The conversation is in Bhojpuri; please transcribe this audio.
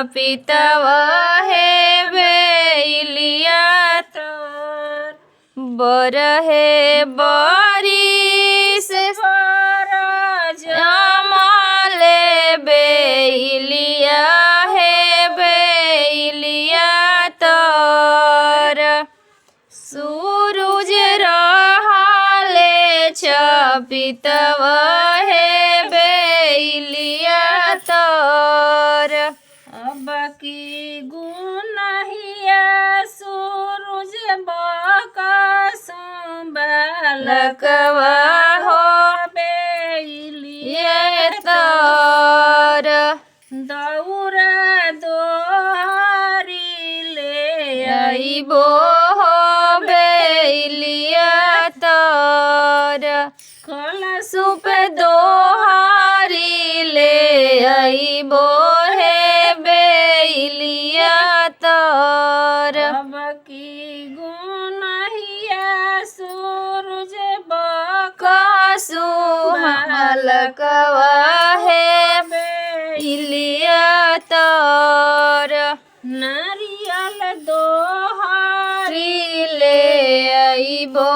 छपितव हे बेलिया तर बरहे बरिस पर जमले बेलिया हे बेलिया तर सूरज रहले छपितव हे बेलिया तर अब की गुनहिया सूरज बकसुं बालकवा हो बेलिया तर दौरा दोहरी ले आइबो हो बेलिया तर कलशु पे दोहरी ले आइबो हे बेलिया तर अब की गुनहिया सूरज बकसु बालकवा हे बेलिया तर नारियल दोहरी ले आइबो